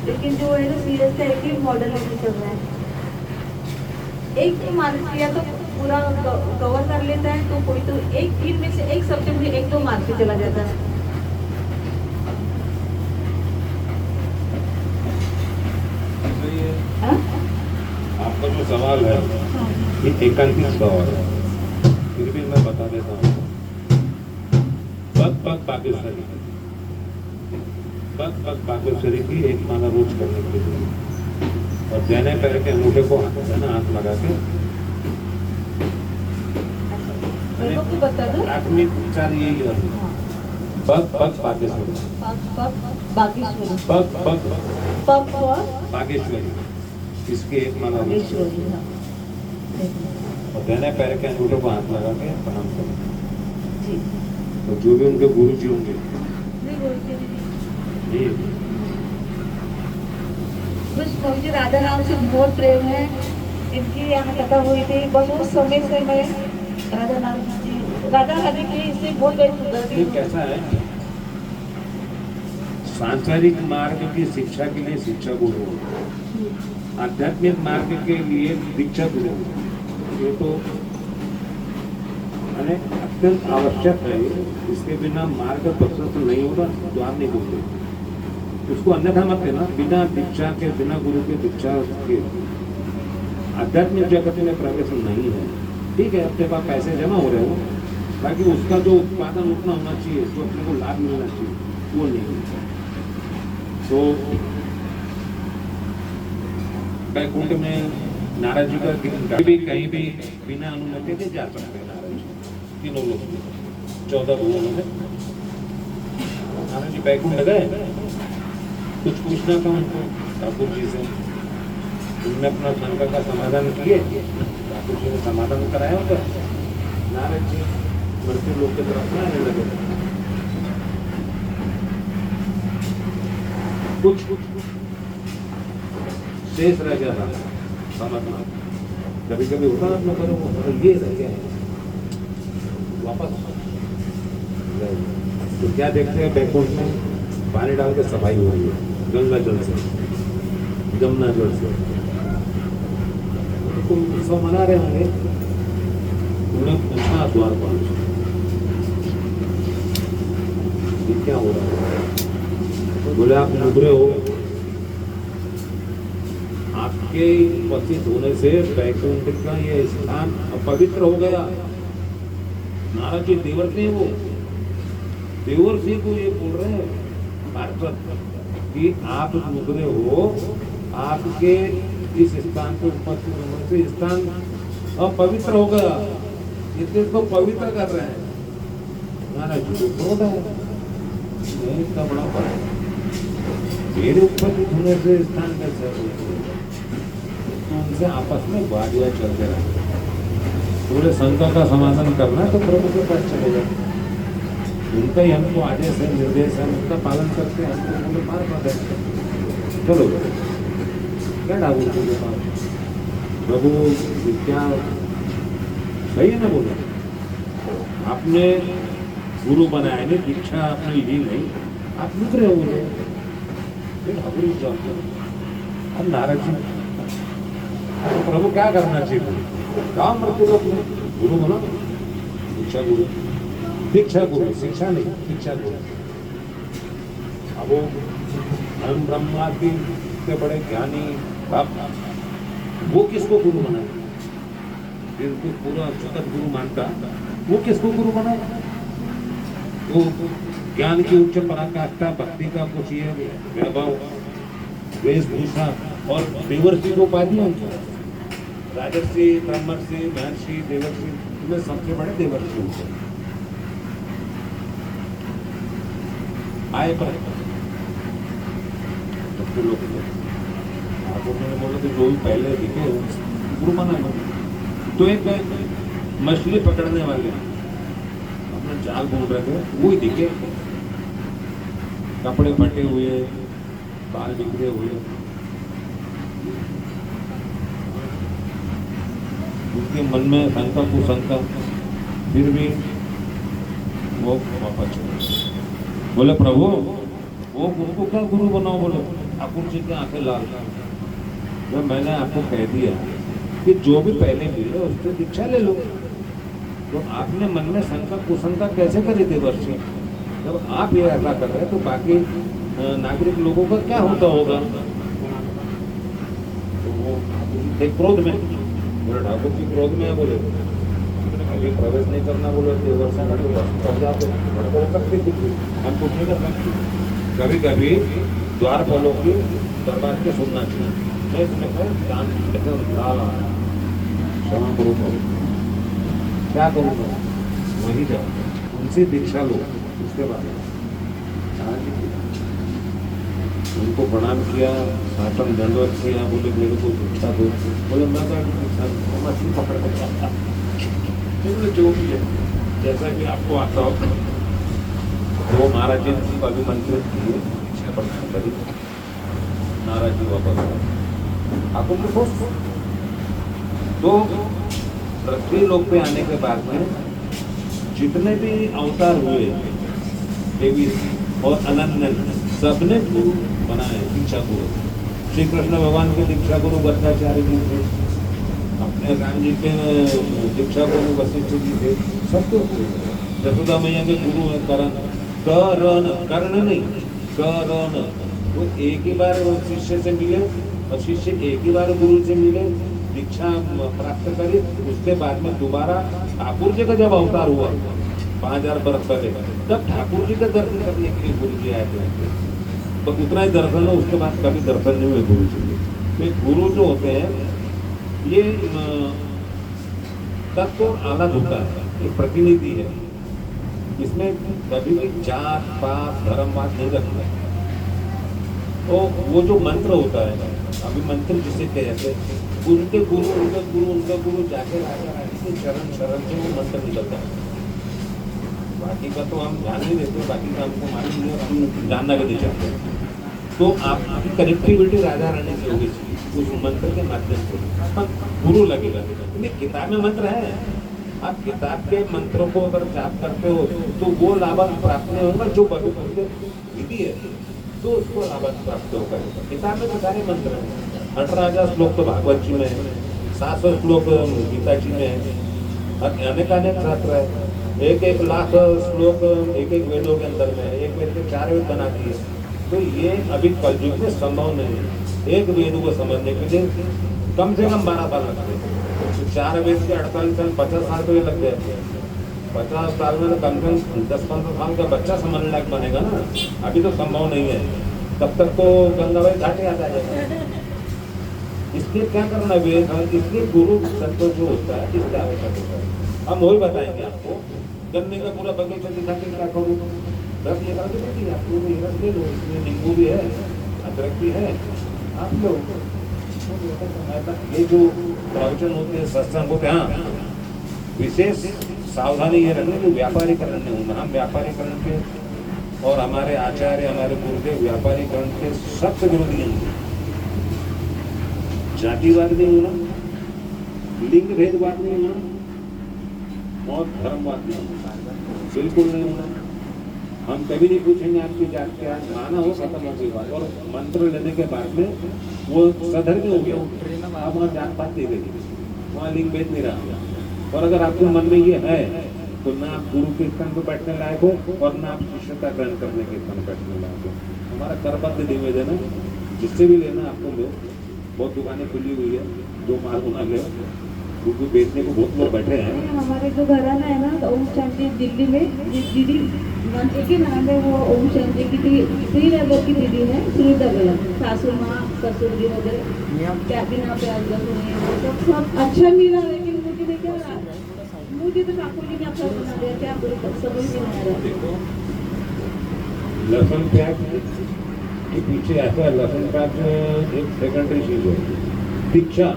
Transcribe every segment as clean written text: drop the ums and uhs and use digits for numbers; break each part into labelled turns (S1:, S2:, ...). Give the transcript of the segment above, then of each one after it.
S1: लेकिन जो है ना सीरियस का एक ही मॉडल लेके चल रहा है। एक तो मार्क किया तो पूरा कवर कर लेता है, तो कोई तो एक दिन में से एक सब्जेक्ट में एक दो मार्क पे चला जाता है। हाँ?
S2: आपका जो सवाल है ये एकांतिक सवाल है, फिर भी मैं बता देता हूँ। पग पग पाकिस्तानी, पग पग पाकिस्तानी की एक माला रोज करने के लिए, और देने पैर के अंगूठे को हाथ लगा के
S1: मेरे को बता दो।
S2: प्राथमिक उपचार यही है। पग पग पाकिस्तानी,
S1: बागेश्वरी,
S2: पग पग
S1: पग
S2: बागेश्वरी, इसकी एक माला रोज
S1: बागेश्वरी, हाँ।
S2: और देने पैर के अंगूठे को हाथ लगा के प्रणाम करो।
S1: जी।
S2: तो जो भी उनके गुरु जी होंगे
S1: नहीं बोलते
S2: जी,
S1: बस मुझे राधा नाम से बहुत प्रेम है। इनकी यहाँ कथा हुई थी, बस उस समय से मैं राधा नाम जी, राधा रानी के लिए इससे बहुत बड़ी सुंदरती
S2: ये कैसा है, सांसारिक मार्ग की शिक्षा के लिए शिक्षा गुरु, आध्यात्मिक मार्ग के लिए दीक्षा गुरु, ये तो अत्यंत आवश्यक है। इसके बिना मार्ग प्रशस्त नहीं होगा तो आप नहीं बोलते उसको, अन्यथा मत लेना। बिना दीक्षा के, बिना गुरु के दीक्षा के आध्यात्मिक जगत में प्रवेश नहीं है। ठीक है, अपने पास पैसे जमा हो रहे हो, बाकी उसका जो उत्पादन उतना होना चाहिए, जो अपने को लाभ मिलना चाहिए, वो नहीं मिलता। तो बैकुंठ में नारद जी का भी कहीं भी बिना अनुमति के जा सकते हैं। नारद जी तीनों लोग 14 भुवनों में नारद जी बैकुंठ गए, कुछ पूछना था उनको ठाकुर जी से, उन्होंने अपना शंका का समाधान किए, ठाकुर जी ने समाधान कराया होगा। नारद जी मृत्यु लोक की तरफ आने लगे। कुछ शेष रह गया था समझना, कभी कभी होता है अपना करो ये रह गया है वापस। तो क्या देखते हैं, बैकुंठ में पानी डाल के सफाई हो रही है गंगा जल से, जमुना जल से, तो उत्सव मना रहे होंगे। उन्होंने पूछा द्वारपाल से, ये क्या हो रहा है? तो बोले आप मुद्रे हो, आपके उपस्थित होने से बैकुंठ का ये स्थान अपवित्र हो गया। नारद जी देवर्षि, वो देवर्षि को ये बोल रहे हैं पार्षद कि आप मुद्रे हो, आपके इस स्थान पर उपस्थित होने से स्थान अपवित्र हो गया, इसलिए इसको पवित्र कर रहे हैं। नारद जी को क्रोध है, इतना बड़ा फर्क, मेरे उपस्थित होने से स्थान कैसे है? तो उनसे आपस में वादिया चलते रहे। पूरे शंका का समाधान करना तो प्रभु के पास चले जाए, उनका ही हमको आदेश है, निर्देश है, उनका पालन करते हैं, हमको पूरे मार पाते हैं। चलो क्या ठाकुर जी के पास प्रभु क्या सही है ना? बोलो आपने गुरु बनाया नहीं, दीक्षा आपने ली नहीं, आप मुद्रे हो बोले ठाकुर जी जानते। अब नारद जी तो प्रभु क्या करना चाहिए? काम मृत्यु लोग गुरु बना, दीक्षा गुरु, दीक्षा गुरु, शिक्षा नहीं दीक्षा गुरु। अब वो हम ब्रह्मादि के बड़े ज्ञानी भक्त, वो किसको गुरु बनाए? जिनको पूरा जगत गुरु मानता, वो किसको गुरु बनाए? वो ज्ञान की उच्च पराकाष्ठा, भक्ति का कुछ ये वैभव, वेशभूषा और देवर्षि को उपाधि है। राजर्षि, ब्रह्मर्षि, महर्षि, देवर्षि, इनमें सबसे बड़े देवर्षि होते हैं। आए पर सबके लोग आपको मैंने बोला कि जो भी पहले दिखे गुरु माना। तो एक मछली पकड़ने वाले अपना जाल बोल रहे थे, वो ही दिखे, कपड़े फटे हुए, बाल बिखरे हुए, उनके मन में शंका कुशंका, फिर भी वो वापस बोले प्रभु वो गुरु को क्या गुरु बनाओ? बोले ठाकुर जी की आंखें लाल। जब मैंने आपको कह दिया कि जो भी पहले मिले उससे दीक्षा ले लो, तो आपने मन में शंका कुशंका कैसे करी थी वर्षी? जब आप ये ऐसा कर रहे तो बाकी नागरिक लोगों का क्या होता होगा? तो वो एक क्रोध में बोले, ठाकुर जी क्रोध में है, बोले अभी प्रवेश नहीं करना, बोले देवर से हो सकती थी, हम कुछ नहीं कर सकते। कभी कभी द्वारपालों की दरबार के सुनना चाहिए। मैं इसमें दान क्षमा करो, क्या करूँगा, वही जाओ उनसे दीक्षा लो। उसके बाद उनको प्रणाम किया, शासन दंडवत किया, बोले मेरे को दीक्षा दो। बोले मैं दीक्षा मछली पकड़ कर जाता, जो भी है जैसा कि आपको आता हो। वो महाराज जी को अभिमंत्रित किए, दीक्षा प्रदान करी, महाराज जी वापस आए। आपको तो सोच तो पृथ्वी लोक पे आने के बाद में जितने भी अवतार हुए देवी और अनन्य, सबने गुरु बनाए, दीक्षा गुरु। श्री कृष्ण भगवान के दीक्षा गुरु गद्दाचार्य जी थे, अपने राम जी के दीक्षा गुरु वशिष्ठ जी थे, सबको। यशोदा मैया के गुरु है कर्ण नहीं, करण। वो एक ही बार शिष्य से मिले और शिष्य एक ही बार गुरु से मिले, दीक्षा प्राप्त करी। उसके बाद में दोबारा ठाकुर जी का जब अवतार हुआ 5000 वर्ष पहले, तब ठाकुर जी का दर्शन करने के लिए गुरु जी आए थे। तो उतना ही दर्शन है, उसके बाद कभी दर्शन नहीं हुए गुरु जी के। तो गुरु जो होते हैं ये तत्व अलग होता है, एक प्रतिनिधि है। इसमें कभी भी जात पात धर्मवाद नहीं रखना। तो वो जो मंत्र होता है, अभी मंत्र जिसे कहते हैं, उनके गुरु जाके राजा चरण शरण से वो मंत्र निकलता है। बाकी का तो हम ध्यान नहीं देते, बाकी का हमको मालूम नहीं है, हम जानना भी नहीं चाहते। तो आपकी कनेक्टिविटी राजा रानी से होगी उस मंत्र के माध्यम से, गुरु लगेगा। किताब में मंत्र है, आप किताब के मंत्रों को अगर जाप करते हो तो वो लाभ प्राप्त नहीं होगा। जो पवित्र विधि है तो उसको लाभ प्राप्त होगा। किताब में तो सारे मंत्र हैं, 18,000 श्लोक तो भागवत जी में है, 700 श्लोक गीता जी में है, अनेक शास्त्र है, 1 लाख श्लोक एक वेदों के अंदर में है, एक वेद के 4 वेद बना दिए। तो ये अभी कलयुग में संभव नहीं है। एक वेद को समझने के लिए कम से कम 12 साल लगते हैं। तो 4 वेद के 48 साल, 50 साल तो ये लग गए। 50 साल में तो कम से कम 10-15 साल का बच्चा समझने लायक बनेगा ना। अभी तो संभव नहीं है, तब तक तो गंगाबाई घाटे आता जाएगा। इसलिए क्या करना वेद, इसलिए गुरु संतो जो होता है इसका आवश्यक होता है। हम वही बताएंगे आपको। गन्ने का पूरा बगीचा दिखा के क्या करूँ, रस निकाल के देखिए, आपको रस ले लो, इसमें नींबू भी है, अदरक भी है, आप लो। ये जो प्रवचन होते हैं, सत्संग होते हैं, हाँ विशेष सावधानी ये रखनी कि व्यापारीकरण नहीं होना। हम व्यापारीकरण के और हमारे आचार्य, हमारे गुरुदेव व्यापारीकरण के सख्त विरोधी हैं। जातिवाद नहीं होना, लिंग भेदवाद नहीं होना और धर्मवाद नहीं होना, बिल्कुल नहीं होना। हम कभी नहीं पूछेंगे आपकी जात क्या, माना हो खत्म हो गई बात। और मंत्र लेने के बाद में वो सधर्मी हो गया, अब वहाँ जात पात नहीं रही, वहाँ लिंग भेद नहीं रहा। और अगर आपके मन में ये है तो ना आप गुरु के स्थान पर बैठने लायक हो और ना आप शिष्यता ग्रहण करने के स्थान पर बैठने लायक हो। हमारा करबद्ध निवेदन है, जिससे भी लेना आपको लो। बहुत दुकानें खुली हुई है, जो माल उन्हें ले, क्योंकि बेचने को बहुत लोग बैठे हैं।
S1: हमारे जो घराना है ना, ओम शांति दिल्ली में दीदी एक ही नाम है, वो ओम शांति की श्रीनगर की दीदी है, श्रीनगर सासू माँ ससुर जी वगैरह क्या बिना प्याज लहसुन सब अच्छा मिला। लेकिन मुझे देखा, मुझे तो ठाकुर जी ने अपना बना दिया, क्या समझ नहीं आ रहा।
S2: लहसुन प्याज के पीछे ऐसा लहसुन प्याज एक सेकेंडरी चीज है। दीक्षा,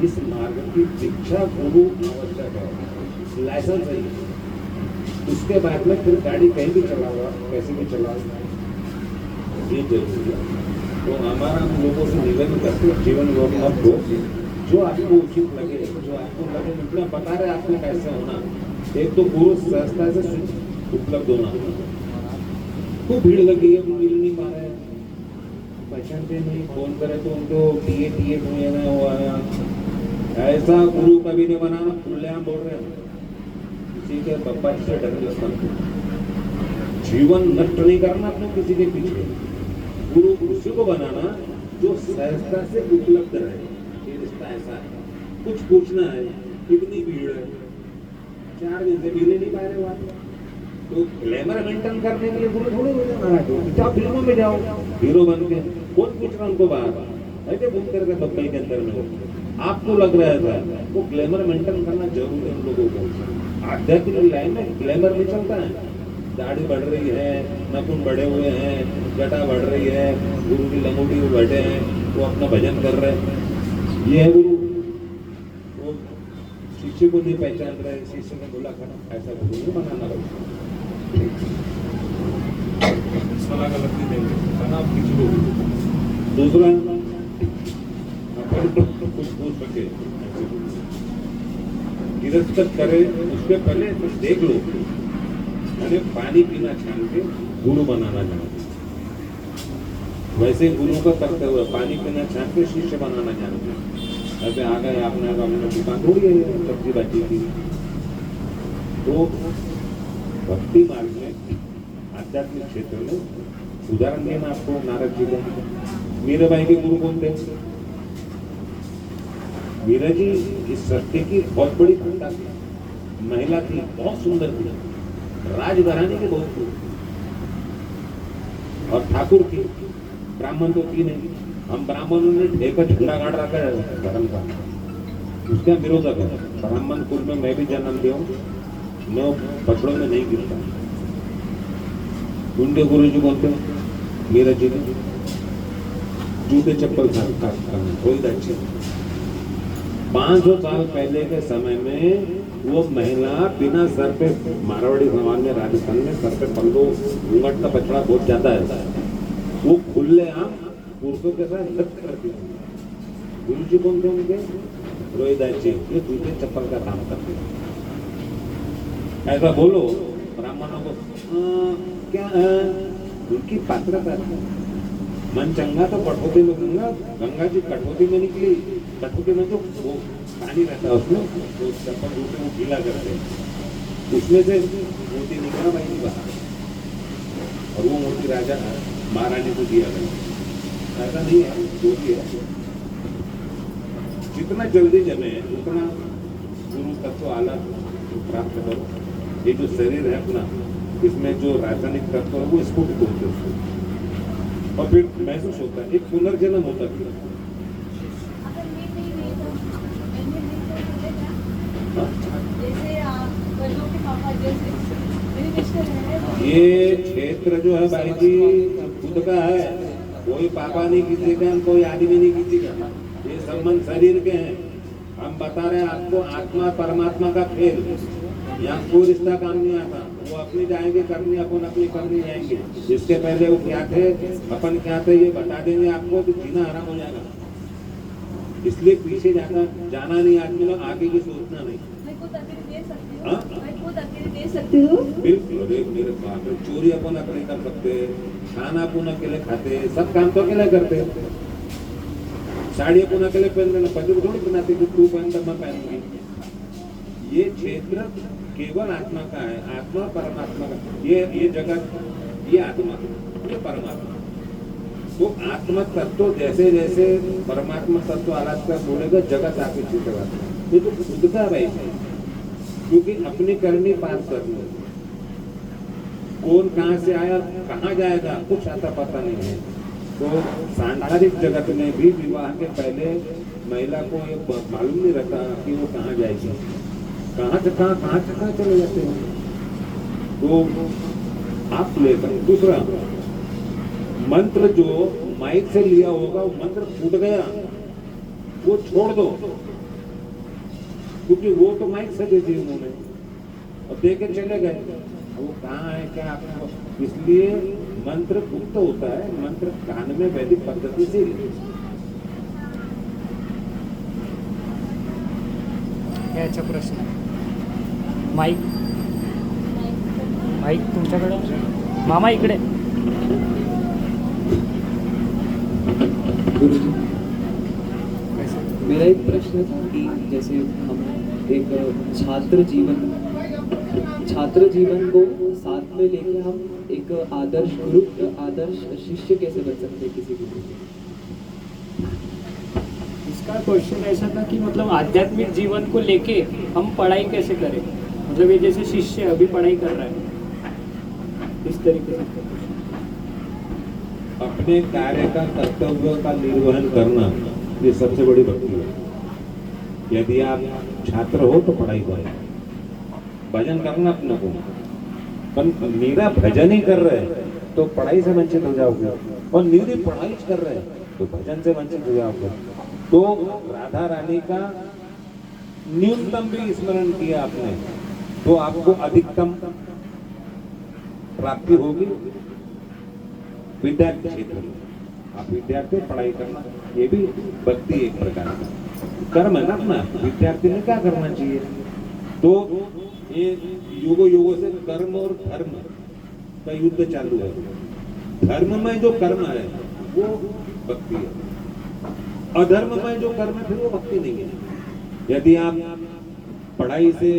S2: इस मार्ग की दीक्षा गुरु आवश्यक है, लाइसेंस है। उसके बाद में फिर गाड़ी कहीं भी चलाओ, कैसे भी चलाओ, ये जरूरी है। तो हमारा हम लोगों से निवेदन करते हैं, जीवन योग मत दो, जो आपको उचित लगे, जो आपको लगे। इतना बता रहे आपको कैसे होना। एक तो गुरु संस्था से उपलब्ध होना, खूब भीड़ लगी है, मिल नहीं पा रहे हैं, पहचानते नहीं, फोन करे तो उनको टीए टीए हुआ है। ऐसा गुरु कभी नहीं बनाना, खुलेआम बोल रहे हैं। किसी के पप्पा से डर लगता, जीवन नष्ट नहीं करना अपने किसी के पीछे। गुरु उसी को बनाना जो सहजता से उपलब्ध रहे। ये रिश्ता ऐसा है, कुछ पूछना है, कितनी भीड़ है, 4 दिन से मिलने नहीं पा रहे हो आप, तो ग्लैमर मेंटेन करने के लिए गुरु थोड़े हो जाए। जाओ फिल्मों में जाओ हीरो बन के, कौन पूछ रहा उनको बाहर ऐसे घूम करके बम्बई के अंदर में आपको लग रहा था वो ग्लैमर मेंटेन करना जरूरी है उन लोगों को। आध्यात्मिक लाइन में ग्लैमर नहीं चलता है। दाढ़ी बढ़ रही है, नाखून बढ़े हुए हैं, जटा बढ़ रही है, गुरु की लंगोटी में बैठे हैं, वो अपना भजन कर रहे हैं, ये है गुरु। वो शिष्य को नहीं पहचान रहे, शिष्य ने बोला खड़ा, ऐसा गुरु नहीं बनाना पड़ता। सलाह गलत नहीं देंगे, तनाव किसी को। दूसरा, अपन तो कुछ पूछ सके, गिरफ्त करे उसके पहले तो देख लो, मैंने पानी पीना छान के गुरु बनाना जानते, वैसे गुरु का करते हुए पानी पीना छान के शिष्य बनाना जानते। ऐसे आ गए आपने अपना दुकान थोड़ी है सब्जी बाजी की। तो भक्ति मार्ग में, आध्यात्मिक क्षेत्र में उदाहरण देना आपको नारद जी का। मीरा बाई के गुरु कौन थे? मीरा जी इस सृष्टि की बहुत बड़ी भक्ता थी, महिला थी, बहुत सुंदर थी, राजघराने की बहुत थी, और ठाकुर थी, ब्राह्मण तो थी नहीं। हम ब्राह्मणों ने ठेका झंडा गाड़ रखा है धर्म का, उसका विरोधक है। ब्राह्मण कुल में मैं भी जन्म लिया हूँ, मैं पछड़ों में नहीं गिरता। उनके गुरु जी कौन थे? मीरा जी ने जूते चप्पल कोई अच्छे। 500 साल पहले के समय में वो महिला बिना सर पे, मारवाड़ी समाज में राजस्थान में सर पे पल्लो घूंघट का पछड़ा बहुत ज्यादा है, वो खुले आम पुरुषों के साथ नृत्य करती थी। गुरु जी कौन थे उनके? रोहिदास जी, ये जूते चप्पल का काम करते हैं। ऐसा बोलो ब्राह्मणों को क्या उनकी पात्रता, मन चंगा तो कठौती में गंगा, गंगा जी कठौती में निकली, कठौती में तो वो पानी रहता है उसमें, तो चप्पल जूते वो गीला करते हैं, उसमें से मोती निकला भाई बाहर, और वो मोती राजा महारानी को दिया गया। ऐसा नहीं है, मोती है। जितना जल्दी जमे उतना गुरु तत्व आला प्राप्त करो। ये जो शरीर है अपना, इसमें जो रासायनिक तत्व है वो इसको भी बोलते हैं, और फिर महसूस होता है एक पुनर्जन्म होता है। ये क्षेत्र जो है भाई जी खुद का है, कोई पापा नहीं किसी का, कोई आदमी नहीं किसी का, ये संबंध शरीर के हैं। हम बता रहे हैं आपको आत्मा परमात्मा का खेल, यहाँ कोई रिश्ता काम नहीं आता। वो अपनी जाएंगे करनी, अपन अपनी करनी जाएंगे। इसके पहले वो क्या थे, अपन क्या थे, ये बता देंगे आपको तो जीना आराम हो जाएगा। इसलिए पीछे जाना नहीं, आदमी लोग आगे की सोचना नहीं। बिल्कुल, अरे मेरे बाप रे, चोरी अपन अकेले कर सकते, खाना अपन अकेले खाते, सब काम तो अकेले करते, साड़ी अपन अकेले पहन लेना, पति को थोड़ी पहनाते कि तू पहन कर मैं पहनूंगी। ये क्षेत्र केवल आत्मा का है, आत्मा परमात्मा का, ये जगत, ये आत्मा, ये परमात्मा। तो आत्मा तत्व जैसे जैसे परमात्मा तत्व अलग का बोलेगा, जगत आपके चित्र ये तो खुद का भाई है, क्योंकि अपनी करनी पास करनी। कौन कहाँ से आया, कहाँ जाएगा, कुछ आता पता नहीं है। तो सांसारिक जगत में भी विवाह के पहले महिला को ये मालूम नहीं रहता कि वो कहाँ जाएगी, कहाँ से कहाँ चले जाते हैं। तो आप लेकर दूसरा मंत्र जो माइक से लिया होगा, वो मंत्र फूट गया, वो छोड़ दो, क्योंकि वो तो माइक से दे दी उन्होंने और दे के चले गए, वो कहाँ है क्या आपको। इसलिए मंत्र गुप्त होता है, मंत्र कान में वैदिक पद्धति से।
S3: याचा प्रश्न माईक तुमच्याकडे मामा इकडे
S4: गुरुजी,
S3: कैसे?
S4: मेरा एक प्रश्न था कि जैसे हम एक छात्र जीवन को साथ में लेके हम एक आदर्श गुरु, आदर्श शिष्य कैसे बन सकते हैं किसी गुरु के?
S3: इसका क्वेश्चन ऐसा था कि मतलब आध्यात्मिक जीवन को लेके हम पढ़ाई कैसे करें, मतलब ये जैसे शिष्य अभी पढ़ाई कर रहा है इस तरीके से।
S2: अपने कार्य का कर्तव्य का निर्वहन करना ये सबसे बड़ी भक्ति है। यदि आप छात्र हो तो पढ़ाई करें, भजन करना अपने को, पर मेरा भजन ही कर रहे तो पढ़ाई से वंचित हो जाओगे, और मेरी पढ़ाई कर रहे तो भजन से वंचित हो जाओगे। तो राधा रानी का न्यूनतम भी स्मरण किया आपने तो आपको अधिकतम प्राप्ति होगी। विद्यार्थी क्षेत्र में आप विद्यार्थी पढ़ाई करना ये भी भक्ति एक प्रकार का कर्म है ना अपना। विद्यार्थी ने क्या करना चाहिए, तो ये युगों युगों से कर्म और धर्म का युद्ध चालू है। धर्म में जो कर्म है वो भक्ति है, अधर्म में जो कर्म है फिर वो भक्ति नहीं है। यदि आप पढ़ाई से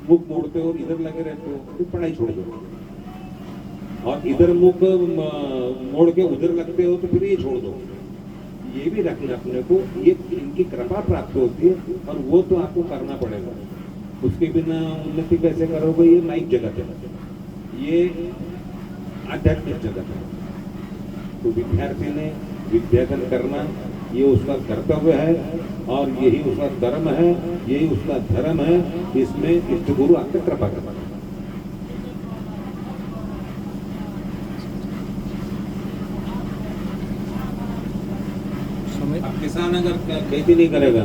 S2: मुख मोड़ते हो, इधर लगे रहते हो, तो पढ़ाई छोड़ दो, और इधर मुख मोड़ के उधर लगते हो तो फिर ये छोड़ दो। ये भी रखना अपने को, ये इनकी कृपा प्राप्त होती है, और वो तो आपको करना पड़ेगा। उसके बिना उन्नति कैसे करोगे? ये माइक जगत है, ये आध्यात्मिक जगत है। तो विद्यार्थी ने विद्याधन करना ये उसका कर्तव्य है, और यही उसका कर्म है, यही उसका धर्म है। इसमें इष्ट गुरु आपसे कृपा करना। अब किसान अगर खेती नहीं करेगा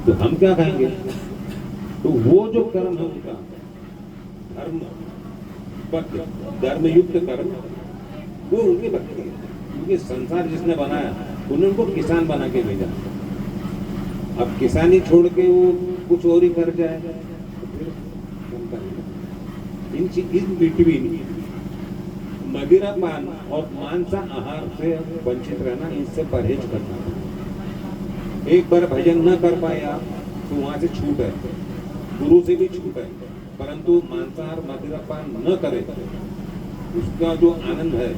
S2: तो हम क्या खाएंगे? तो वो जो कर्म है उनका धर्म, धर्मयुक्त कर्म, वो उनकी भक्ति है। क्योंकि संसार जिसने बनाया उन्होंने उनको किसान बना के भेजा। अब किसानी छोड़ के वो कुछ और ही कर जाए तो फिर इन बिटवीन मदिरा पान और मांसा आहार से वंचित रहना, इससे परहेज करना। एक बार भजन न कर पाया तो वहां से छूट है, गुरु से भी छूट है, परंतु मांसाहार मदिरा पान न करे उसका जो आनंद है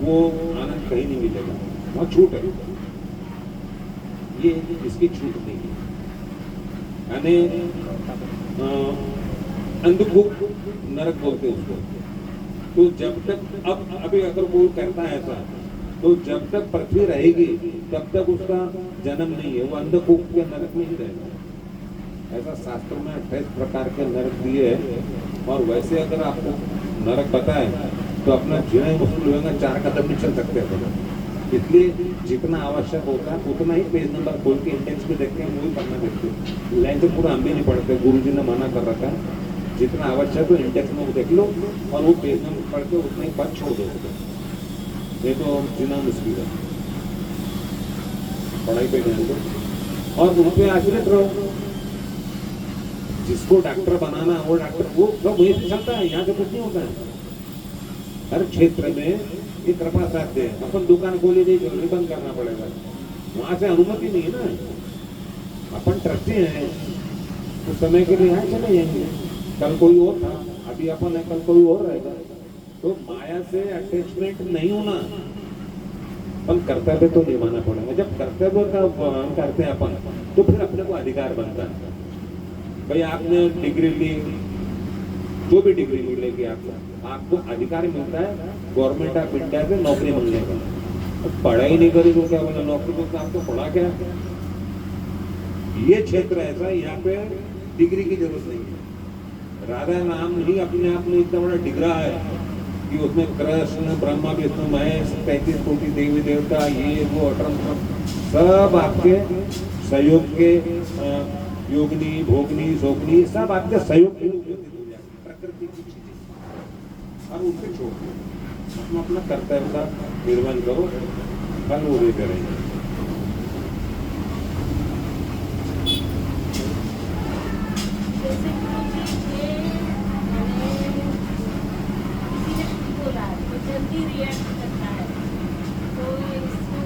S2: वो आनंद कहीं नहीं मिलेगा, वहाँ छूट है। ये इसकी छूट नहीं है। यानी अंधभूख नरक बोलते उसको। तो जब तक अभी अगर कोई करता है ऐसा, तो जब तक पृथ्वी रहेगी तब तक उसका जन्म नहीं है, वो अंधभूख के नरक में ही रहेगा। ऐसा शास्त्र में 28 प्रकार के नरक दिए हैं, और वैसे अगर आपको नरक पता है तो अपना जीना ही मुश्किल होगा, 4 कदम नहीं चल सकते हैं। इसलिए जितना आवश्यक होता है उतना ही पेज नंबर खोल के इंडेक्स में देखते हैं, वही पढ़ना देखते हैं। लाइन तो पूरा हम भी नहीं पढ़ते, गुरुजी ने मना कर रखा है। जितना आवश्यक हो इंडेक्स में वो देख लो, और वो पेज नंबर पढ़ के उतने ही पद छोड़ दो, नहीं तो जीना मुश्किल है। पढ़ाई पे ध्यान दो और उन पे आश्रित रहो। जिसको डॉक्टर बनाना वो डॉक्टर, वो सब वहीं से चलता है, यहाँ से कुछ नहीं होता है। हर क्षेत्र में ये कृपा साथ है। अपन दुकान खोली नहीं, ज्वेलरी बंद करना पड़ेगा, वहां से अनुमति नहीं है ना। अपन ट्रस्टी हैं, उस समय के लिए यहाँ चले जाएंगे। कल कोई और था, अभी अपन है, कल कोई और रहेगा। तो माया से अटैचमेंट नहीं होना, अपन कर्तव्य तो निभाना पड़ेगा। जब कर्तव्य का करते हैं अपन, तो फिर अपने को अधिकार बनता है। भाई आपने डिग्री ली, जो भी डिग्री मिलेगी आपको अधिकार मिलता है गवर्नमेंट ऑफ इंडिया से नौकरी मिलने का। पढ़ाई नहीं करी तो क्या बोला, नौकरी को आपको पढ़ा क्या? ये क्षेत्र ऐसा, यहाँ पे डिग्री की जरूरत नहीं है। राधा नाम ही अपने आप में इतना बड़ा डिगरा है कि उसमें कृष्ण, ब्रह्मा, विष्णु, महेश, 33 कोटि देवी देवता, ये वो 18 सब आपके सहयोग के, योगनी, भोगनी, शोकनी, सब आपके सहयोग के रूप में प्रकृति की चीजें, और उनसे छोड़ दो। अपना कर्तव्य का निर्वहन करो, फल वो देते रहेंगे।
S5: जल्दी रिएक्ट करता है, तो इसको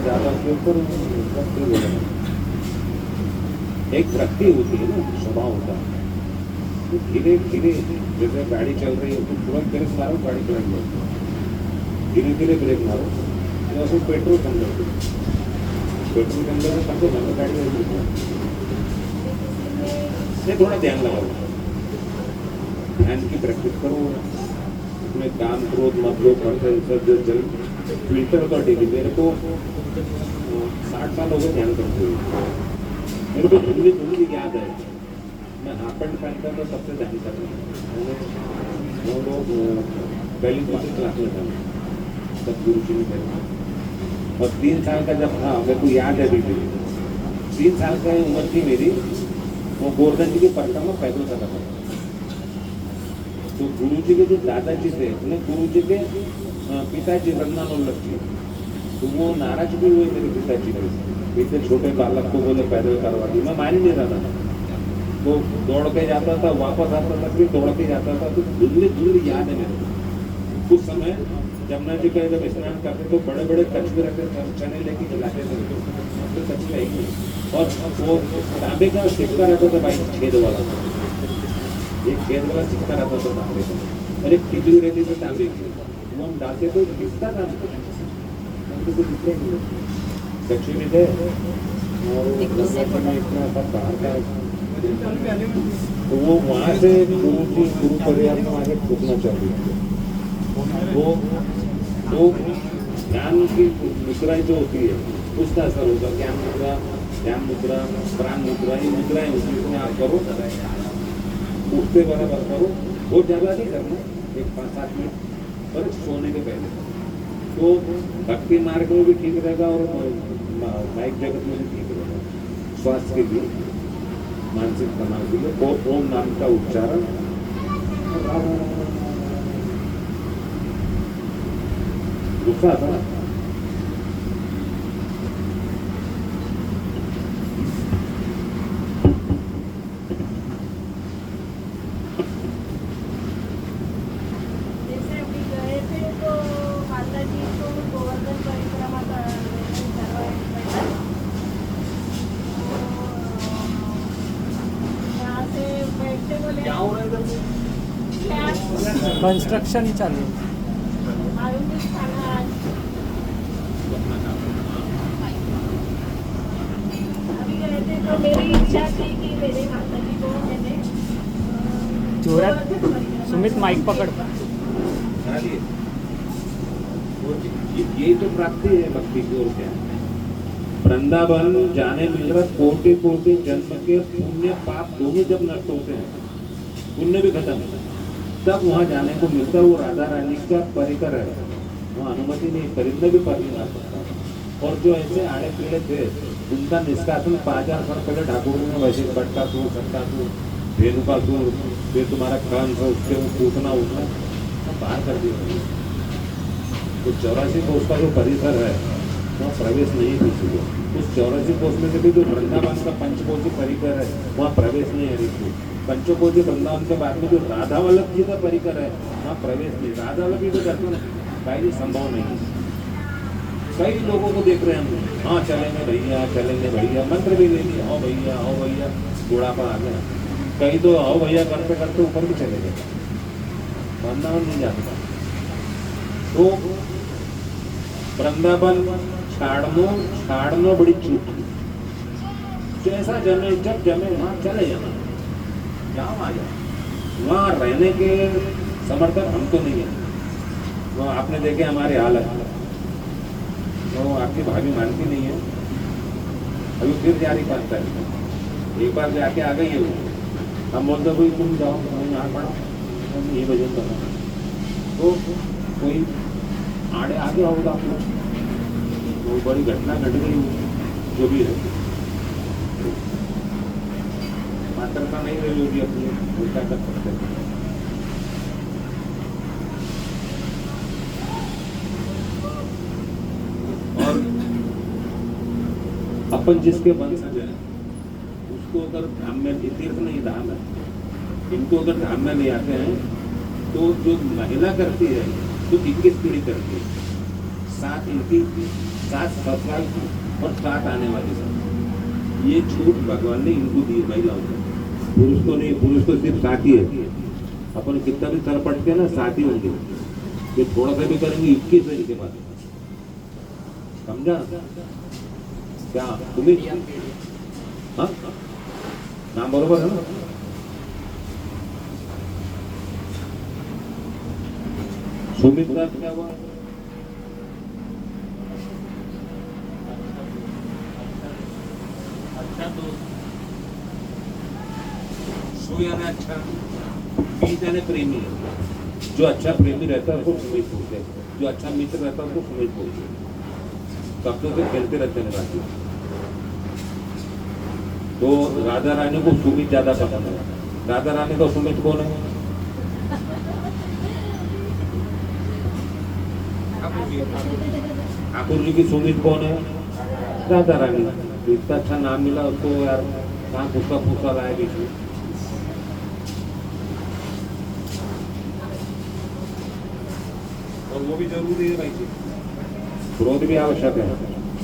S2: ज्यादा के ऊपर भक्ति हो रहा है। एक वृत्ति होती है ना, स्वभाव होता है। तो धीरे धीरे जैसे गाड़ी चल रही है तो तुरंत ब्रेक मारो, गाड़ी क्रैश हो जाती है। धीरे धीरे ब्रेक मारो तो उसमें पेट्रोल कम करते पेट्रोल कम करते तब तो मैं गाड़ी से थोड़ा ध्यान लगाओ, ध्यान की प्रैक्टिस करो, उसमें काम क्रोध मत लो, जो जल फिल्टर कर देगी। मेरे को 60 साल हो गए ध्यान करते हुए। मेरे को धुंधली धुंधली याद है, मैं हाफ पैंट पहनता था सबसे ध्यान कर रहा वो लोग पहली दूसरी क्लास में था, सब गुरु जी ने कहा। और 3 साल का जब था, मेरे को याद है बेटे, 3 साल का उम्र थी मेरी, वो गोवर्धन जी की परिक्रमा पैदल कर रहा था। तो गुरु जी के जो दादाजी थे, उन्हें गुरु जी के पिताजी वृंदावन जी, तो वो नाराज भी हुए मेरे पिताजी को, इतने छोटे बालक को बोले पैदल करवा दी। मैं मान ही नहीं रहा था, वो दौड़ के जाता था, वापस आता था, फिर दौड़ के जाता था। तो धुंधली धुंधली याद है मेरे को। उस समय जमुना जी का जब स्नान करते तो बड़े बड़े कछुए रखते थे, चने लेके खिलाते थे, तो कछुए है ही नहीं। और वो तांबे का सिक्का रहता था भाई, छेद वाला, एक छेद वाला सिक्का रहता था तांबे का, और एक खिचड़ी रहती थी तांबे की, वो हम डालते तो दिखता था, हमको कुछ दिखता ही नहीं। कछुए भी थे और इतना सब बाहर का, तो वो वहाँ से गुरु परिवार में वहाँ से पूछना चाहिए। वो ध्यान की मुद्राएं जो होती है उसका असर होगा। ज्ञान मुद्रा, ध्यान मुद्रा, प्राण मुद्रा, ये मुद्राएं होती है, उसमें आप करो, उठते बराबर करो, बहुत ज़्यादा नहीं करना, एक 5-7 मिनट, पर सोने के पहले। तो भक्ति मार्ग में भी ठीक रहेगा और माइक जगत में भी ठीक रहेगा, स्वास्थ्य के लिए, मानसिक तनाव के लिए। ओम नाम का उच्चारण, गुस्सा था
S5: जैसे अभी गए थे तो माता जी को गोवर्धन परिक्रमा यहाँ से बैठते बोले
S3: कंस्ट्रक्शन चालू है।
S5: आयुष खाना अभी गए थे तो मेरी इच्छा थी कि मेरे माता जी को मैंने
S3: जोरात सुमित माइक पकड़।
S2: ये तो प्राप्ति है भक्ति की। और क्या वृंदावन जाने मिल कोटि कोटि जन्म के पुण्य पाप दोनों जब नष्ट होते हैं, पुण्य भी खत्म है, तब वहाँ जाने को मिलता है। वो राधा रानी का परिकर है, वहाँ अनुमति नहीं, खरीदने भी पर नहीं आ सकता। और जो ऐसे आड़े पीड़े थे उनका निष्कासन 5000 साल पहले ठाकुर ने वैसे बटकासुर, सटकासुर, रेणुकासुर, फिर तुम्हारा कान था उसके वो पूछना उठना सब बाहर कर दिया। तो 84 कोष का जो परिसर है वहाँ प्रवेश नहीं किसी को। उस 84 कोष में से भी जो वृंदावन का पंचकोशी परिकर है वहाँ प्रवेश नहीं है किसी। पंचकोशी वृंदावन के बाद में जो राधा वल्लभ जी का परिकर है वहाँ प्रवेश नहीं। राधा वल्लभ जी तो दर्शन कहीं संभव नहीं है। कई लोगों को देख रहे हैं हम, हाँ चलेंगे भैया, मंत्र भी ले लिया, आओ भैया, बुढ़ापा आ गया। कई तो आओ भैया करते करते ऊपर भी चले गए, वृंदावन नहीं जाता। तो वृंदावन छाड़नो बड़ी चूक। जैसा जमे जब जमे वहाँ चले जाना, जाओ आ जाओ। वहाँ रहने के समर्थन हम तो नहीं है। वहाँ आपने देखे हमारे हालत, तो आपकी भाभी मानती नहीं है, अभी फिर जारी करता है। एक बार जाके आ गई है वो, हम बोलते भाई तुम जाओ, तुम यहाँ पढ़ो, हम ये वजह करना। तो कोई आड़े आगे होगा आपको, वो बड़ी घटना घट गई जो भी है, मात्रता नहीं रही होगी अपनी, उल्टा कर सकते हैं। और अपन जिसके वंशज हैं उसको अगर धाम में, तीर्थ नहीं धाम है, इनको अगर धाम में ले आते हैं तो जो महिला करती है तो 21 पीढ़ी करती है, साथ इनकी 7 ससुराल की और 7 आने वाली सब। ये छूट भगवान ने इनको दी महिलाओं को, पुरुष को नहीं। पुरुष तो सिर्फ 7 ही है। अपन कितना भी सर पटके ना 7 ही होंगे, ये थोड़ा सा भी करेंगे 21 है इनके पास। समझा क्या तुम्हें? हाँ नाम बरोबर है ना? सुमित का क्या हुआ? अच्छा दोस्त, सु यानी अच्छा, मीत यानी प्रेमी। जो अच्छा प्रेमी रहता है उसको सुमित बोलते हैं, जो अच्छा मित्र रहता है उसको सुमित बोलते हैं। शब्दों से खेलते रहते हैं राजी। तो राधा रानी को सुमित ज्यादा पसंद है। राधा रानी का सुमित कौन है? ठाकुर जी की सुमित कौन है? राधा रानी। इतना अच्छा नाम मिला उसको यार, कहाँ फूसा फूसा लाया बीच में। और वो भी जरूरी है भाई जी, क्रोध भी आवश्यक है,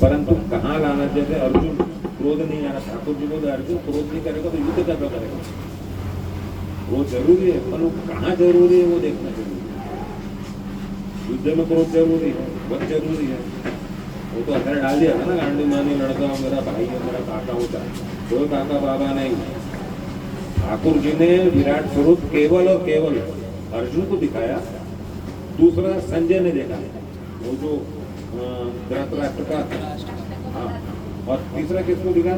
S2: परंतु कहाँ लाना। जैसे अर्जुन क्रोध नहीं आना, ठाकुर जी बोले अर्जुन क्रोध नहीं करेगा तो युद्ध कैसा करेगा। वो जरूरी है, पर वो कहाँ जरूरी है वो देखना जरूरी है। युद्ध में क्रोध जरूरी है, बहुत जरूरी है। वो तो असर डाल दिया था ना, गांडी मानी लड़का मेरा भाई है, मेरा काका होता है, कोई काका बाबा नहीं। ठाकुर जी ने विराट स्वरूप केवल और केवल अर्जुन को दिखाया। दूसरा संजय ने देखा, वो जो धृतराष्ट्र का, हाँ। और तीसरा किसको दिखाया?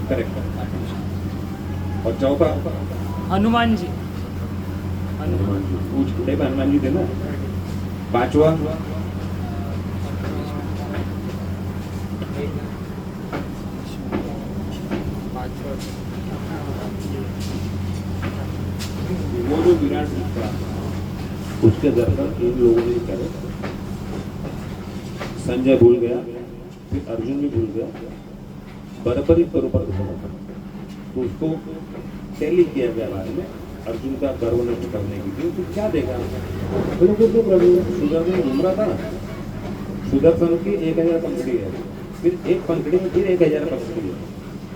S2: करेक्ट। और चौथा
S3: हनुमान जी।
S2: हनुमान जी, पूछ खुदे में हनुमान जी थे ना। पांचवा वो जो विराट रूप था उसके दर्शन इन लोगों ने करे। संजय भूल गया, फिर अर्जुन भी भूल गया, बराबरी करो पर तो उसको टैली किया गया बाद में अर्जुन का गर्व नष्ट करने के लिए। तो क्या देखा बोले तो प्रभु सुदर्शन घूम रहा था, सुदर्शन की 1000 पंखड़ी है, फिर एक पंखड़ी में फिर 1000 पंखड़ी है,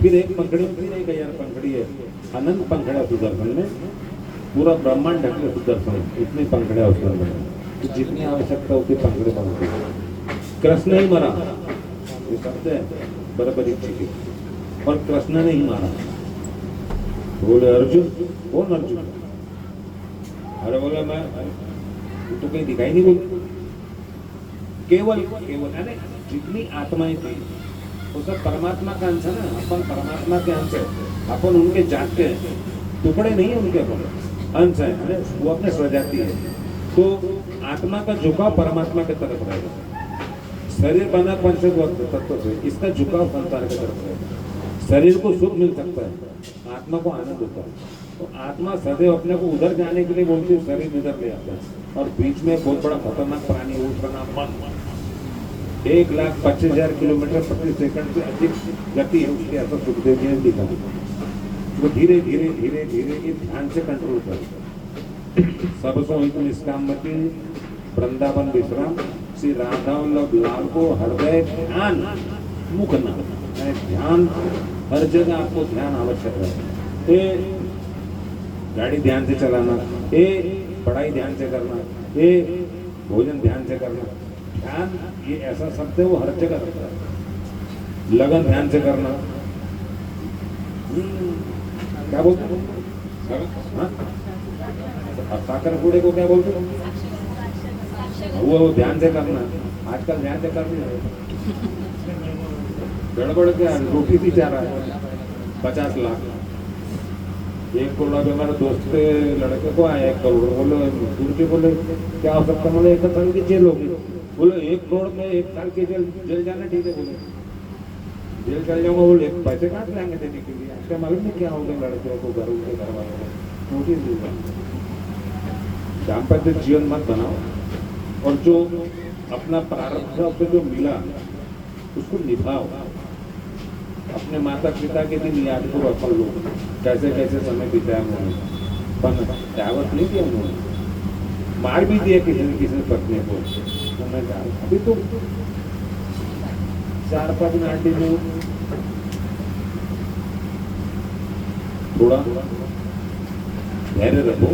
S2: फिर एक पंखड़ी में फिर 1000 पंखड़ी है। अनंत पंखड़ा सुदर्शन में, पूरा ब्रह्मांड ढक ले सुदर्शन, इतनी पंखड़ियां उसके अंदर है। तो जितनी आवश्यकता उतनी पंखड़ी बनती है। कृष्ण ही मरा, ये शब्द है बराबरी की, और कृष्ण ने ही मारा। बोले अर्जुन, कौन अर्जुन? अरे बोला मैं तो कहीं दिखाई नहीं। बोल केवल केवल यानी जितनी आत्माएं थी वो सब परमात्मा का अंश है ना। अपन परमात्मा के अंश है, अपन उनके जात के टुकड़े नहीं है, उनके अपन अंश है, वो अपने स्वजाति है। तो आत्मा का झुकाव परमात्मा की तरफ रहेगा। शरीर बना पंच तत्व से, इसका झुकाव संसार की तरफ रहेगा। शरीर को सुख मिल सकता है, आत्मा को आनंद होता है। तो आत्मा सदैव अपने को उधर जाने के लिए बोलती है, शरीर इधर ले आता है। और बीच में बहुत बड़ा खतरनाक प्राणी है उसका नाम मन। 1,25,000 किलोमीटर प्रति सेकंड से अधिक गति है उसके, ऐसा सुखदेव जी ने लिखा। वो धीरे धीरे धीरे धीरे इस ध्यान से कंट्रोल कर। सब सोहित निष्कामति वृंदावन विश्राम, श्री राधा वल्लभ लाल को हृदय ध्यान मुख न ध्यान, हर जगह आपको ध्यान आवश्यक है। ये गाड़ी ध्यान से चलाना, ये पढ़ाई ध्यान से करना, ये भोजन ध्यान से करना। ध्यान ये ऐसा शब्द है, वो हर जगह रहता है। लगन ध्यान से करना, क्या बोलते हैं? साकर कूड़े को क्या बोलते हैं? वो ध्यान से करना। आजकल ध्यान से करना है, गड़बड़ क्या रोटी भी जा रहा है। 50 लाख 1 करोड़। अभी हमारे दोस्त के लड़के को आया 1 करोड़। बोलो गुरु बोले क्या हो सकता? बोले 1 साल की जेल होगी। बोले 1 करोड़ में 1 साल की जेल जाना ठीक है। बोले जेल चल जाऊंगा। बोले पैसे कहाँ से लाएंगे देने के लिए? आपका मालूम नहीं क्या होगा लड़कियों को, घर उनके घर वालों को नोटिस देगा। दाम्पत्य जीवन मत बनाओ, और जो अपना प्रारब्ध जो मिला उसको निभाओ। अपने माता पिता के दिन याद करो अपन लोग कैसे कैसे समय बिताया उन्होंने, पर दावत नहीं दिया उन्होंने। मार भी दिया किसी ने पत्नी को। तो मैं कहा अभी तो 4-5 मिनट में थोड़ा धैर्य रखो,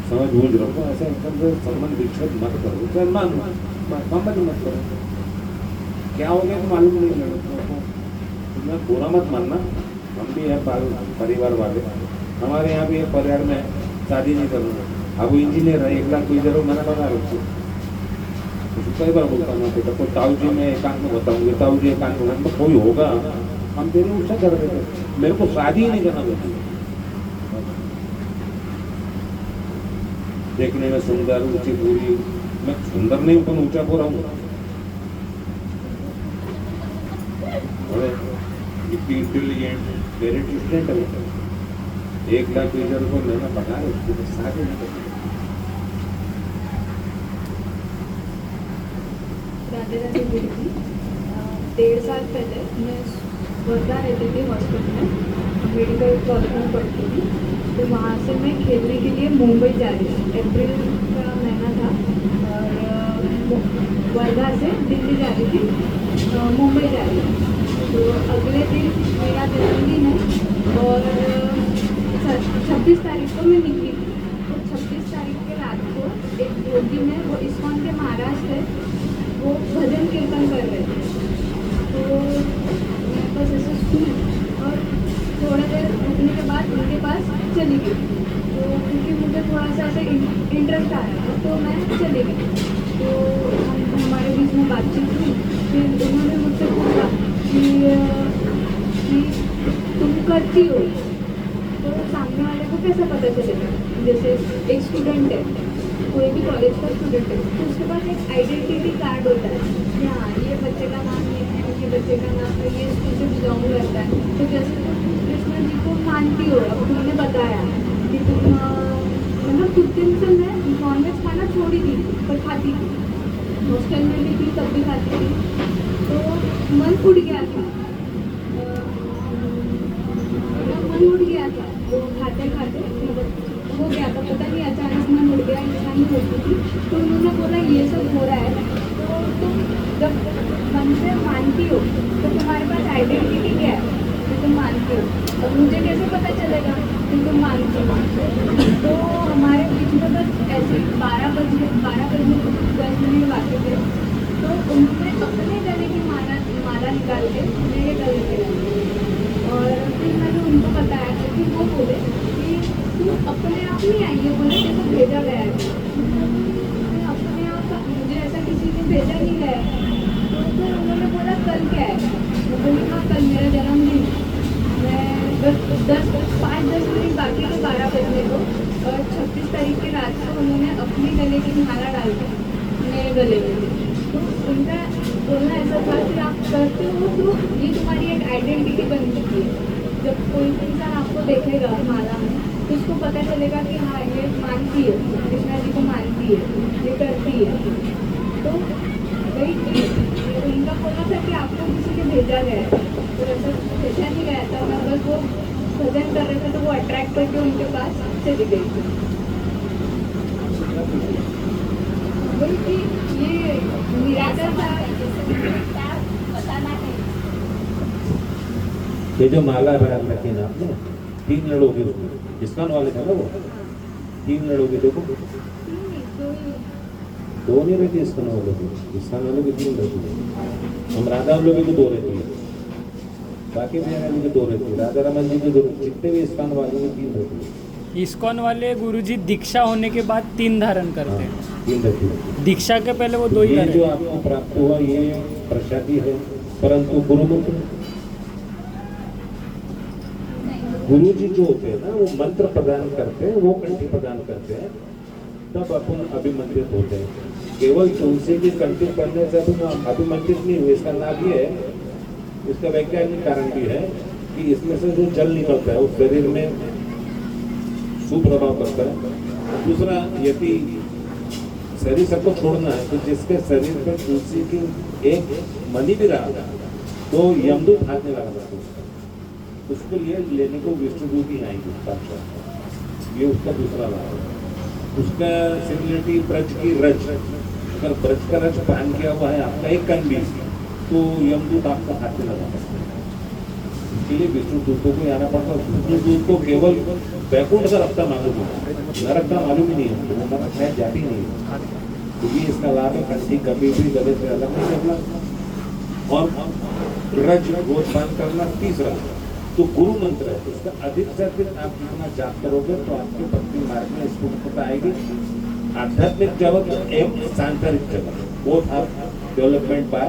S2: समझ बूझ रखो, ऐसे एकदम से संबंध विच्छेद मत करो, सम्मान मत करो। क्या हो गया तो मालूम नहीं लड़कों को, तुम्हें बुरा मत मानना। हम भी है परिवार वाले, हमारे यहाँ भी एक परिवार में शादी नहीं करूँगा। अब वो इंजीनियर है, 1 लाख कोई जरूर मना बना रखो। कई बार बोलता हूँ बेटा को, ताऊ जी मैं एकांत में बताऊंगी, ताऊ जी एकांत में कोई होगा हम तेरे ऊँचा कर देते, मेरे को शादी ही नहीं करना होती। देखने में सुंदर ऊंची पूरी, मैं सुंदर नहीं हूँ ऊंचा पूरा हूँ। इतनी इंटेलिजेंट मेरिट स्टूडेंट है, 1 लाख टीचर को लेना पता है, उसको शादी नहीं करती।
S1: राधे राधे गुरु जी। 1.5 साल पहले मैं वर्धा रहती थी हॉस्पिटल में, मेडिकल कॉलेज में पढ़ती थी। तो वहाँ से मैं खेलने के लिए मुंबई जा रही थी, अप्रैल का महीना था, और वर्धा से दिल्ली जा रही थी, मुंबई जा रही थी। तो अगले दिन मेरा जन्मदिन है और 26 तारीख को मैं निकली थी। तो 26 तारीख के रात को एक योगी में, वो इस्कॉन के महाराज थे, वो भजन कीर्तन कर रहे थे। तो मैं बस ऐसे सुनी और थोड़ा देर रुकने के बाद उनके पास चली गई। तो क्योंकि मुझे थोड़ा सा ऐसे इंटरेस्ट आया था तो मैं चली गई। तो हमारे बीच में बातचीत हुई। फिर उन्होंने मुझसे पूछा कि तुम करती हो, तो सामने वाले को कैसे पता चलेगा। जैसे एक स्टूडेंट है, कोई भी कॉलेज का स्टूडेंट है, तो उसके पास एक आइडेंटिटी कार्ड होता है कि हाँ ये बच्चे का नाम ये है, ये बच्चे का नाम है, ये स्कूल से बिलोंग करता है। तो जैसे तुम कृष्ण जी को मानती हो, अब तुमने बताया कि तुम मतलब कुछ दिन से मैं नॉनवेज खाना छोड़ी थी पर खाती थी, हॉस्टल में भी थी तब भी खाती थी। तो मन उठ गया था, मन उठ गया था, वो खाते खाते मतलब हो गया था, पता नहीं अचानक मन उठ गया, इंसान होती थी। तो उन्होंने बोला ये सब हो रहा है, तो तुम जब मन से मानती हो तो तुम्हारे पास आइडेंटिटी क्या है कि तुम मानती हो। अब मुझे कैसे पता चलेगा कि तुम मानती हो। तो हमारे बीच में बस ऐसे 12 बजे 10 मिनट बाकी थे। तो उन्होंने अपने गले की माला निकाल के मेरे गले में डाली और फिर मैंने उनको बताया था कि वो बोले कि तुम अपने आप नहीं आई है, बोले तेरे को भेजा गया है। अपने आप मुझे ऐसा किसी ने भेजा नहीं गया है। तो फिर उन्होंने बोला कल क्या है, मैं बोली हाँ कल मेरा जन्मदिन। मैं बस 5-10 मिनट बाकी थे 12 बजने को, और 26 तारीख की रात को उन्होंने अपने गले की माला डाल दी मेरे गले में। तो उनका बोलना ऐसा था कि आप करते हो तो ये तुम्हारी एक आइडेंटिटी बन चुकी है। जब कोई इंसान आपको देखेगा माला में तो उसको पता चलेगा कि हाँ ये मानती है, कृष्णा जी को मानती है, ये करती है। तो वही उनका बोलना था कि आपको किसी ने भेजा गया है, तो ऐसा भेजा नहीं गया था। मैं बस वो भजन कर रहे थे तो वो अट्रैक्ट करके उनके पास चली गई थी। वही कि ये निराशा था, बताना है।
S2: ये जो माला रखी ना आपने, 3 लड़ोगे उसमें, इस्कॉन वाले थे ना वो, 3 लड़ोगे। देखो 2 नहीं रहती इस्कॉन वालों की, इस्कॉन वालों की 3 रहती है। हम राधा वालों की 2 रहती है, बाकी भी की 2 रहती है। राधा रमन जी की 2, जितने भी इस्कॉन वालों की 3 रहती है।
S3: इस्कॉन वाले गुरुजी दीक्षा होने के बाद 3 धारण करते हैं।
S2: 3 रहती है।
S3: दीक्षा के पहले वो 2 ही
S2: ये
S3: धारण।
S2: जो आपको प्राप्त हुआ ये प्रसादी है, परंतु गुरुमुख गुरु जी जो होते हैं ना, वो मंत्र प्रदान करते हैं, वो कंठी प्रदान करते हैं, तब अपन अभिमंत्रित होते हैं। केवल तुलसी की कंठी पढ़ने से अभिमंत्रित नहीं हुए। इसका लाभ ये है, इसका वैज्ञानिक कारण भी है कि इसमें से जो जल निकलता है वो शरीर में सुप्रभाव करता है। दूसरा, यदि शरीर सबको छोड़ना है तो जिसके शरीर पर तुलसी की एक मनी भी रहा तो यमदूत हाथ में लगा सकते, उसको लिए लेने को विष्णु दूत ही आएंगे साक्षात। ये उसका दूसरा लाभ है। उसका सिमिलरिटी ब्रज की रज, अगर ब्रज का रज पहन किया हुआ है आपका एक कण भी, तो यमदूत आपका हाथ में लगा सकता है। इसके लिए विष्णु दूतों को आना पड़ता है। विष्णु दूत को केवल वैकुंठ का रास्ता मालूम है, नरक का मालूम ही नहीं है, वो नरक है जाती नहीं है, क्योंकि इसका लाभ है कंठी कभी भी गले से अलग नहीं करना और रज गोद बांध करना। तीसरा तो गुरु मंत्र है, इसका अधिक से अधिक आप जितना जाप करोगे तो आपके भक्ति मार्ग में स्फूर्ति आएगी। आध्यात्मिक जगत एवं सांसारिक जगत बोथ आर डेवलपमेंट बाय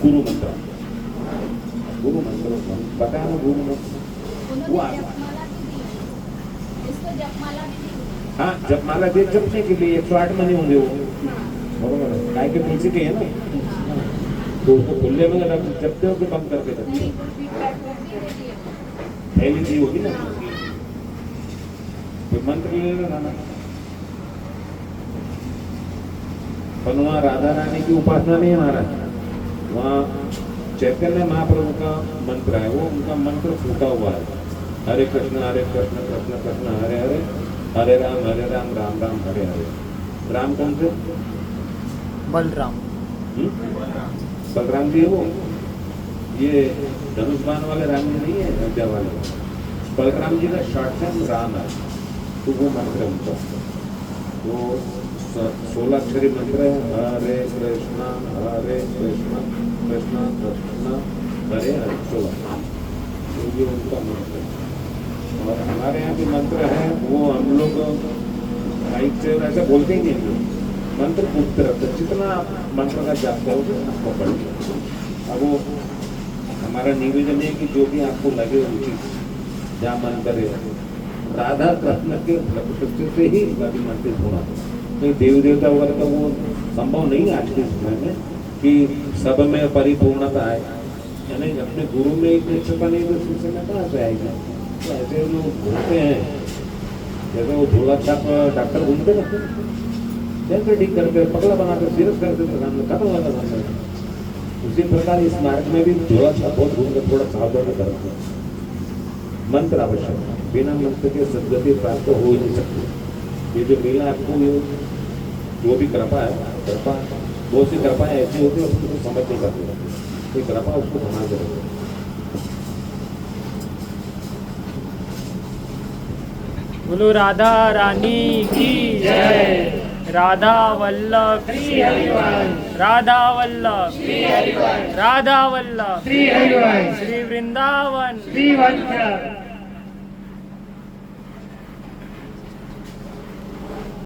S2: गुरु मंत्र। गुरु मंत्र पता है गुरु मंत्र वो
S5: इसको जपमाला भी दी।
S2: हाँ जपमाला दे जपने के लिए 108 मनी होंगे वो, बरोबर है, गाय के तुलसी के है ना, तो उसको खुले में जपते हो कि बंद करके जपते
S5: नहीं
S2: हो?
S5: कुछ फीडबैक भी देती है।
S2: पहली दी होगी ना, कोई मंत्र ले लेना ना। पर वहाँ राधा रानी की उपासना नहीं है महाराज, वहाँ चैतन्य महाप्रभु का मंत्र है, वो उनका मंत्र फूटा हुआ है, हरे कृष्ण कृष्ण कृष्ण हरे हरे, हरे राम राम राम हरे हरे। राम कौन से?
S3: बलराम।
S2: बलराम जी वो, ये धनुष बाण वाले राम जी नहीं है, अयोध्या वाले। बलराम जी का शॉर्ट फॉर्म राम है, तो वो मंत्र है उनका। तो 16 अक्षरी मंत्र है, हरे कृष्णा कृष्ण कृष्ण हरे हरे 16, तो ये उनका मंत्र है। और हमारे यहाँ भी मंत्र है, वो हम लोग माइक से ऐसा बोलते ही नहीं, मंत्र पूछते रहते, जितना आप मंत्र का जाप करोगे आपको पड़ेगा। अब वो हमारा निवेदन है कि जो भी आपको लगे उचित, जहाँ मन करे, राधा कृष्ण के प्रकृति से ही कभी मंत्र होना, तो देवी देवता वगैरह का वो संभव नहीं है आज के समय में कि सब में परिपूर्णता आए, यानी अपने गुरु में एक निश्चयता नहीं तो शिष्य में कहाँ से आएगा। तो ऐसे लोग घूमते हैं, जैसे वो झोला छाप डॉक्टर घूमते रहते हैं, कैसे ठीक करके पगला बनाकर सीरियस करते प्रधान खत्म वाला था। उसी प्रकार इस मार्ग में भी झोला छाप बहुत घूम कर थोड़ा सावधानी करते हैं। मंत्र आवश्यक, बिना मंत्र के सदगति प्राप्त हो ही नहीं सकती। ये जो मिला आपको, ये जो भी कृपा है, कृपा बहुत सी कृपाएं ऐसी होती है उसको समझ नहीं पाते, ये कृपा उसको बना के रखते।
S3: बोलो राधा रानी की जय, राधा वल्लभ श्री हरिवंश, राधा वल्लभ श्री हरिवंश, राधा वल्लभ श्री हरिवंश, श्री वृंदावन श्री वल्लभ।